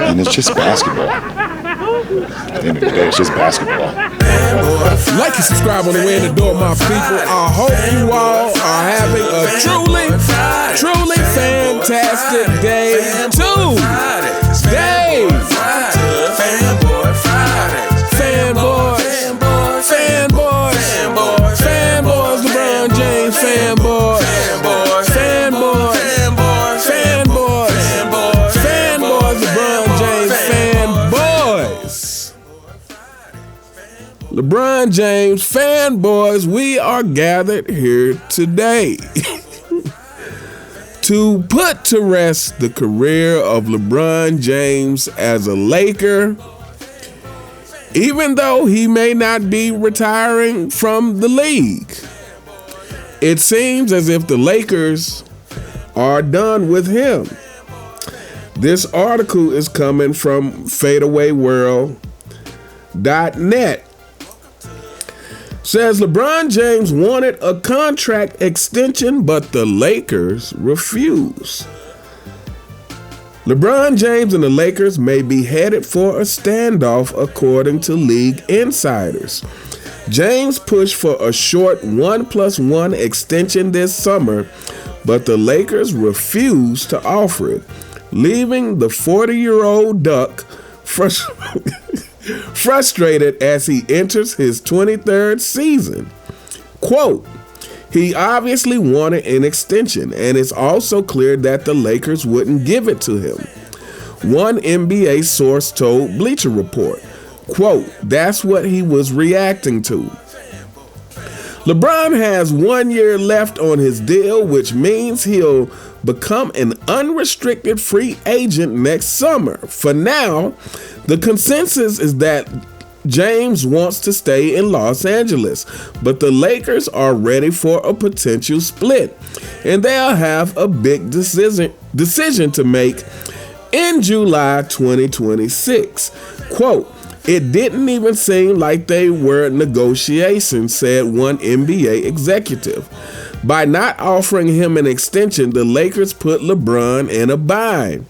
And it's just basketball. At the end of the day, it's just basketball. Like and subscribe on the way in the door, my people. I hope you all are having a truly fantastic day too. Fanboys, LeBron James, fanboys, LeBron James, fanboys. LeBron James fanboys, we are gathered here today to put to rest the career of LeBron James as a Laker, even though he may not be retiring from the league. It seems as if the Lakers are done with him. This article is coming from fadeawayworld.net. Says LeBron James wanted a contract extension, but the Lakers refused. LeBron James and the Lakers may be headed for a standoff, according to league insiders. James pushed for a short 1+1 extension this summer, but the Lakers refused to offer it, leaving the 40-year-old Duck frustrated as he enters his 23rd season. Quote, he obviously wanted an extension, and it's also clear that the Lakers wouldn't give it to him. One NBA source told Bleacher Report, quote, that's what he was reacting to. LeBron has 1 year left on his deal, which means he'll become an unrestricted free agent next summer. For now, the consensus is that James wants to stay in Los Angeles, but the Lakers are ready for a potential split, and they'll have a big decision to make in July 2026. Quote, it didn't even seem like they were negotiations, said one NBA executive. By not offering him an extension, the Lakers put LeBron in a bind.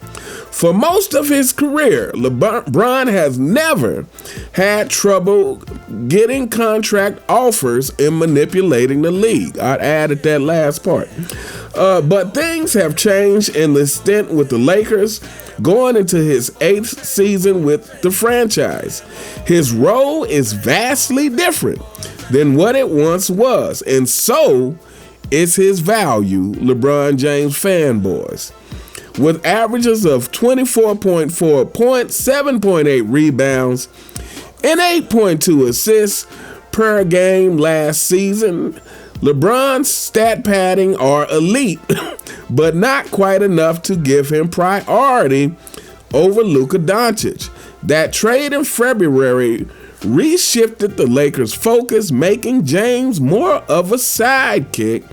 For most of his career, LeBron has never had trouble getting contract offers and manipulating the league. I added that last part. But things have changed in the stint with the Lakers, going into his 8th season with the franchise. His role is vastly different than what it once was, and so is his value, LeBron James fanboys. With averages of 24.4 points, 7.8 rebounds, and 8.2 assists per game last season, LeBron's stat padding are elite, but not quite enough to give him priority over Luka Doncic. That trade in February reshifted the Lakers' focus, making James more of a sidekick.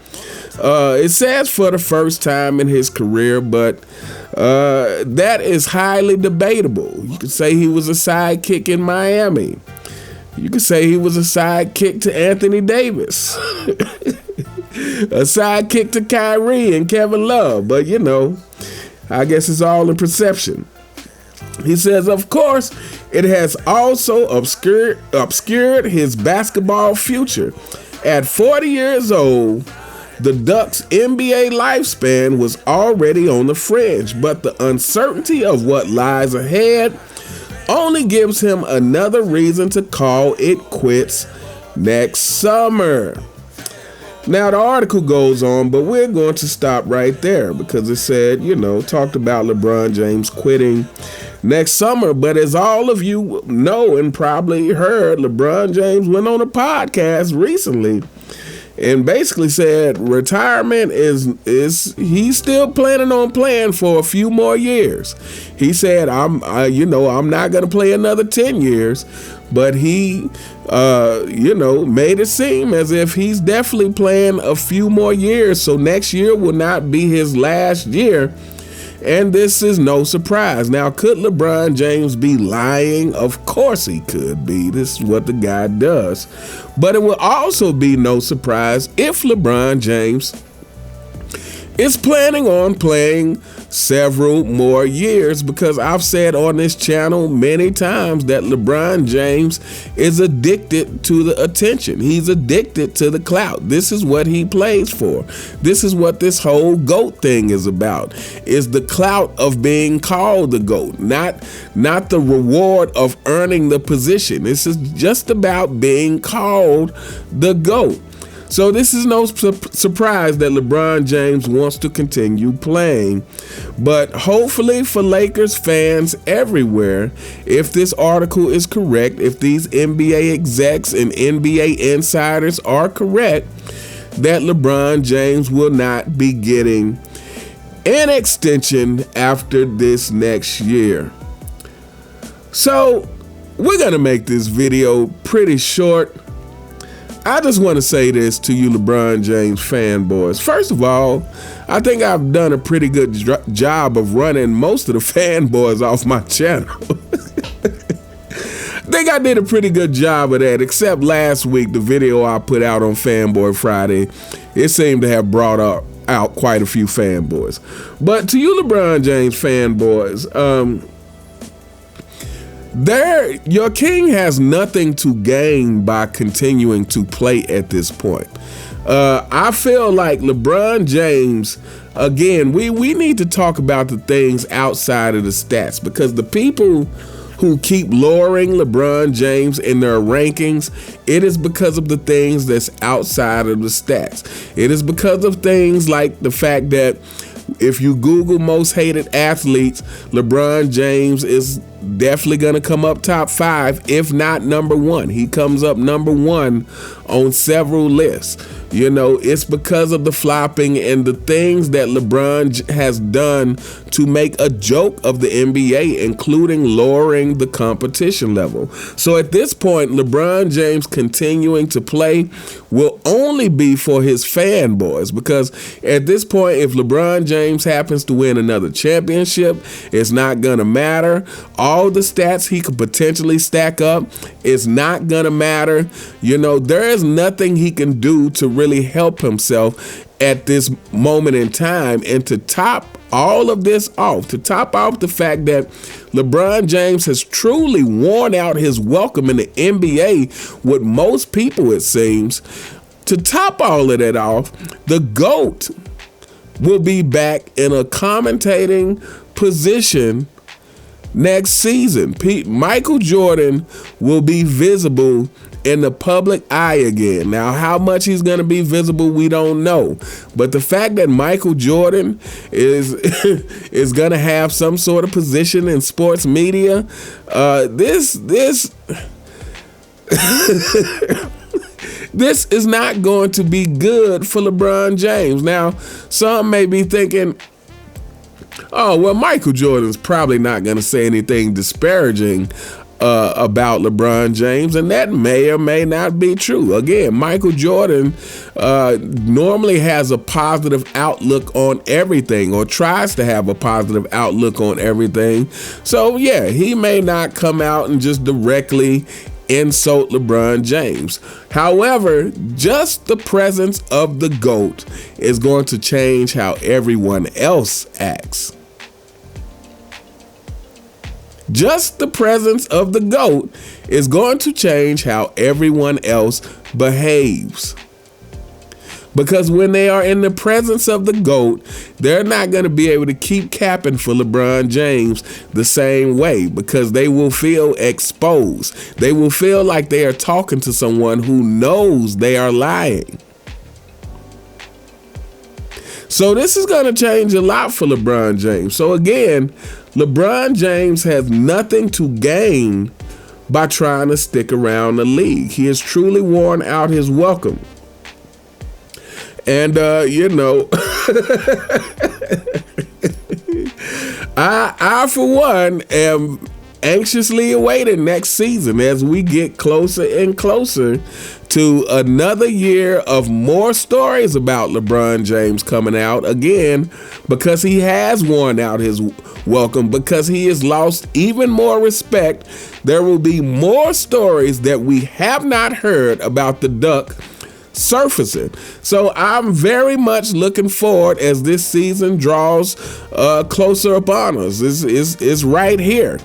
It says for the first time in his career, but that is highly debatable. You could say he was a sidekick in Miami. You could say he was a sidekick to Anthony Davis. A sidekick to Kyrie and Kevin Love. But, you know, I guess it's all in perception. He says, of course, it has also obscured his basketball future. At 40 years old, the Ducks' NBA lifespan was already on the fringe, but the uncertainty of what lies ahead only gives him another reason to call it quits next summer. Now, the article goes on, but we're going to stop right there because it said, talked about LeBron James quitting next summer. But as all of you know and probably heard, LeBron James went on a podcast recently and basically said retirement is he's still planning on playing for a few more years. He said, I'm not going to play another 10 years, but he, made it seem as if he's definitely playing a few more years. So next year will not be his last year. And this is no surprise. Now, could LeBron James be lying? Of course he could be. This is what the guy does. But it will also be no surprise if LeBron James is planning on playing several more years, because I've said on this channel many times that LeBron James is addicted to the attention. He's addicted to the clout. This is what he plays for. This is what this whole GOAT thing is about, is the clout of being called the GOAT, not the reward of earning the position. This is just about being called the GOAT. So this is no surprise that LeBron James wants to continue playing. But hopefully for Lakers fans everywhere, if this article is correct, if these NBA execs and NBA insiders are correct, that LeBron James will not be getting an extension after this next year. So we're going to make this video pretty short. I just want to say this to you LeBron James fanboys. First of all, I think I've done a pretty good job of running most of the fanboys off my channel. I think I did a pretty good job of that, except last week, the video I put out on Fanboy Friday, it seemed to have brought out quite a few fanboys. But to you LeBron James fanboys, your king has nothing to gain by continuing to play at this point. I feel like LeBron James, again, we need to talk about the things outside of the stats, because the people who keep lowering LeBron James in their rankings, it is because of the things that's outside of the stats. It is because of things like the fact that if you Google most hated athletes, LeBron James is definitely going to come up top 5, if not number 1. He comes up number 1 on several lists. You know, it's because of the flopping and the things that LeBron has done to make a joke of the NBA, including lowering the competition level. So at this point, LeBron James continuing to play will only be for his fanboys, because at this point, if LeBron James happens to win another championship, it's not going to matter. All the stats he could potentially stack up is not going to matter. You know, there is nothing he can do to really help himself at this moment in time. And to top all of this off, to top off the fact that LeBron James has truly worn out his welcome in the NBA with most people, it seems, to top all of that off, the GOAT will be back in a commentating position next season. Michael Jordan will be visible in the public eye again. Now, how much he's going to be visible, we don't know. But the fact that Michael Jordan is is going to have some sort of position in sports media, this this is not going to be good for LeBron James. Now, some may be thinking, oh, well, Michael Jordan's probably not going to say anything disparaging about LeBron James, and that may or may not be true. Again, Michael Jordan normally has a positive outlook on everything, or tries to have a positive outlook on everything. So yeah, he may not come out and just directly insult LeBron James. However, just the presence of the GOAT is going to change how everyone else acts. Just the presence of the GOAT is going to change how everyone else behaves. Because when they are in the presence of the GOAT, they're not going to be able to keep capping for LeBron James the same way, because they will feel exposed. They will feel like they are talking to someone who knows they are lying. So this is going to change a lot for LeBron James. So again, LeBron James has nothing to gain by trying to stick around the league. He has truly worn out his welcome. And, you know, I, for one, am anxiously awaiting next season as we get closer and closer to another year of more stories about LeBron James coming out again, because he has worn out his welcome, because he has lost even more respect. There will be more stories that we have not heard about the Duck surfacing. So I'm very much looking forward as this season draws closer upon us. It's right here.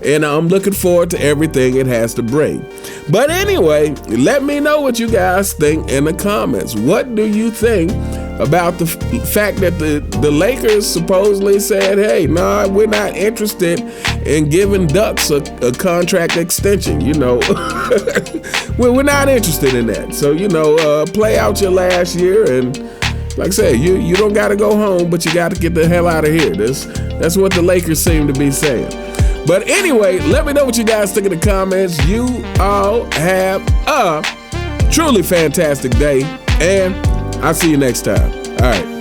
And I'm looking forward to everything it has to bring. But anyway, let me know what you guys think in the comments. What do you think about the fact that the Lakers supposedly said, hey, nah, we're not interested in giving Ducks a contract extension, you know. We're not interested in that. So, you know, play out your last year, and like I said, you don't got to go home, but you got to get the hell out of here. That's what the Lakers seem to be saying. But anyway, let me know what you guys think in the comments. You all have a truly fantastic day, and I'll see you next time. All right.